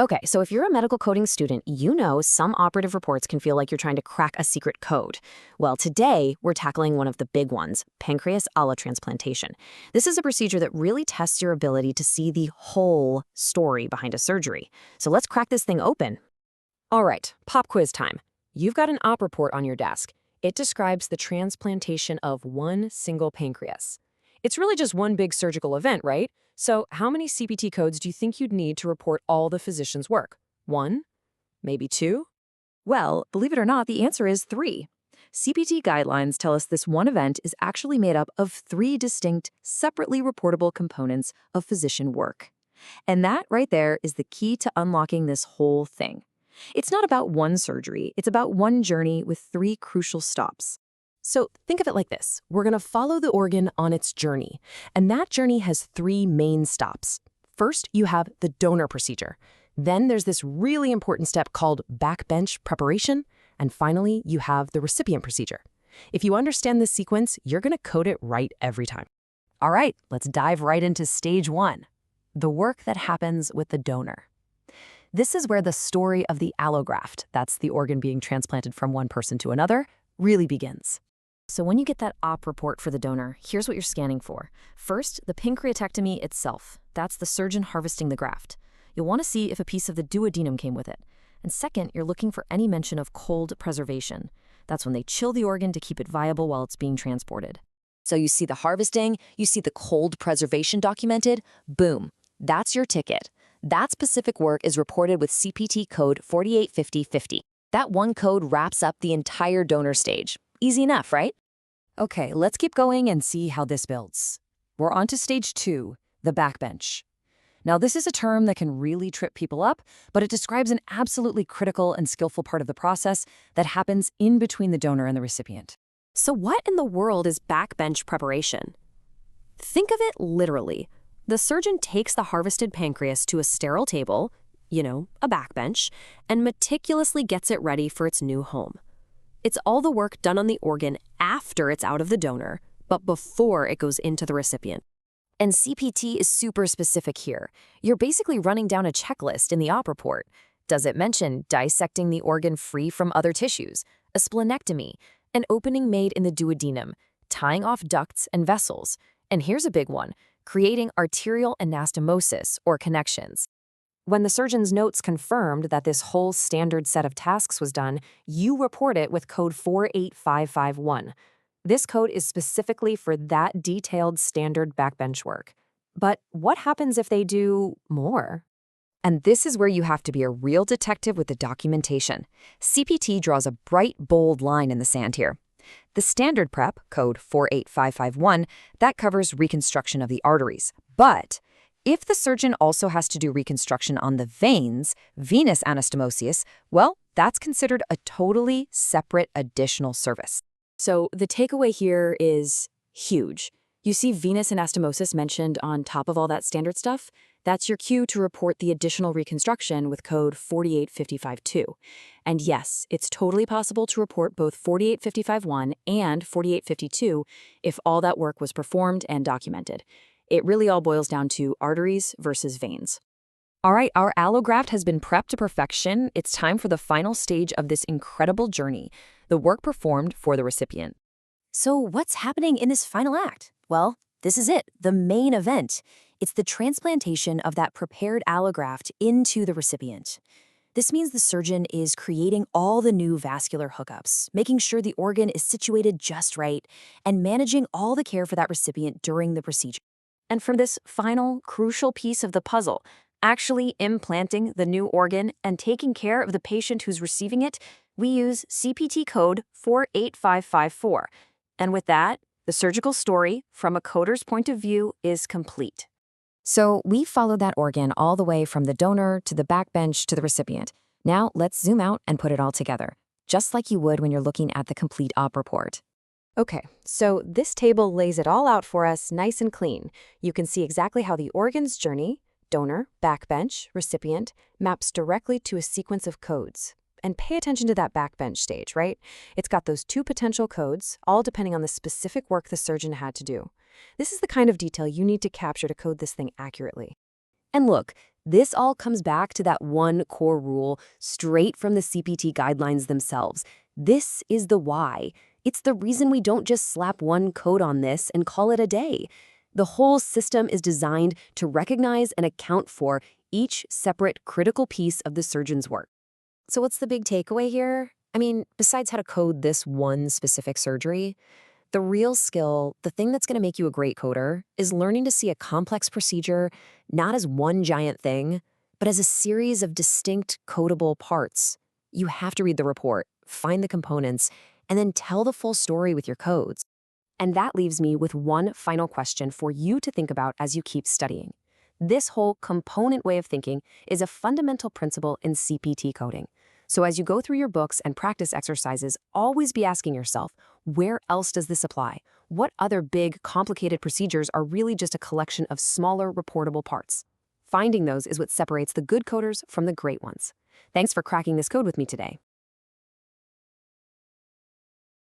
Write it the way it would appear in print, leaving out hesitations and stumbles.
Okay, so if you're a medical coding student, you know some operative reports can feel like you're trying to crack a secret code. Well, today we're tackling one of the big ones, pancreas allotransplantation. This is a procedure that really tests your ability to see the whole story behind a surgery. So let's crack this thing open. All right, pop quiz time. You've got an op report on your desk. It describes the transplantation of one single pancreas. It's really just one big surgical event, right? So how many CPT codes do you think you'd need to report all the physician's work? 1? Maybe 2? Well, believe it or not, the answer is 3. CPT guidelines tell us this one event is actually made up of 3 distinct, separately reportable components of physician work. And that right there is the key to unlocking this whole thing. It's not about one surgery, it's about one journey with 3 crucial stops. So think of it like this. We're going to follow the organ on its journey, and that journey has 3 main stops. First, you have the donor procedure. Then there's this really important step called backbench preparation, and finally, you have the recipient procedure. If you understand this sequence, you're going to code it right every time. All right, let's dive right into stage 1, the work that happens with the donor. This is where the story of the allograft, that's the organ being transplanted from one person to another, really begins. So when you get that op report for the donor, here's what you're scanning for. First, the pancreatectomy itself. That's the surgeon harvesting the graft. You'll want to see if a piece of the duodenum came with it. And second, you're looking for any mention of cold preservation. That's when they chill the organ to keep it viable while it's being transported. So you see the harvesting, you see the cold preservation documented, boom, that's your ticket. That specific work is reported with CPT code 485050. That one code wraps up the entire donor stage. Easy enough, right? Okay, let's keep going and see how this builds. We're on to stage 2, the backbench. Now, this is a term that can really trip people up, but it describes an absolutely critical and skillful part of the process that happens in between the donor and the recipient. So what in the world is backbench preparation? Think of it literally. The surgeon takes the harvested pancreas to a sterile table, a backbench, and meticulously gets it ready for its new home. It's all the work done on the organ after it's out of the donor, but before it goes into the recipient. And CPT is super specific here. You're basically running down a checklist in the op report. Does it mention dissecting the organ free from other tissues, a splenectomy, an opening made in the duodenum, tying off ducts and vessels? And here's a big one, creating arterial anastomosis or connections. When the surgeon's notes confirmed that this whole standard set of tasks was done, you report it with code 48551. This code is specifically for that detailed standard backbench work. But what happens if they do more? And this is where you have to be a real detective with the documentation. CPT draws a bright, bold line in the sand here. The standard prep, code 48551, that covers reconstruction of the arteries. But if the surgeon also has to do reconstruction on the veins, venous anastomosis, well, that's considered a totally separate additional service. So the takeaway here is huge. You see venous anastomosis mentioned on top of all that standard stuff? That's your cue to report the additional reconstruction with code 48552. And yes, it's totally possible to report both 48551 and 4852 if all that work was performed and documented. It really all boils down to arteries versus veins. All right, our allograft has been prepped to perfection. It's time for the final stage of this incredible journey, the work performed for the recipient. So what's happening in this final act? Well, this is it, the main event. It's the transplantation of that prepared allograft into the recipient. This means the surgeon is creating all the new vascular hookups, making sure the organ is situated just right, and managing all the care for that recipient during the procedure. And for this final, crucial piece of the puzzle, actually implanting the new organ and taking care of the patient who's receiving it, we use CPT code 48554. And with that, the surgical story, from a coder's point of view, is complete. So we followed that organ all the way from the donor to the backbench to the recipient. Now let's zoom out and put it all together, just like you would when you're looking at the complete op report. Okay, so this table lays it all out for us nice and clean. You can see exactly how the organ's journey, donor, backbench, recipient, maps directly to a sequence of codes. And pay attention to that backbench stage, right? It's got those 2 potential codes, all depending on the specific work the surgeon had to do. This is the kind of detail you need to capture to code this thing accurately. And look, This all comes back to that one core rule straight from the CPT guidelines themselves. This is the why. It's the reason we don't just slap one code on this and call it a day. The whole system is designed to recognize and account for each separate critical piece of the surgeon's work. So what's the big takeaway here? I mean, besides how to code this one specific surgery, the real skill, the thing that's going to make you a great coder, is learning to see a complex procedure not as one giant thing, but as a series of distinct codable parts. You have to read the report, find the components, and then tell the full story with your codes. And that leaves me with one final question for you to think about as you keep studying. This whole component way of thinking is a fundamental principle in CPT coding. So as you go through your books and practice exercises, always be asking yourself, where else does this apply? What other big, complicated procedures are really just a collection of smaller, reportable parts? Finding those is what separates the good coders from the great ones. Thanks for cracking this code with me today.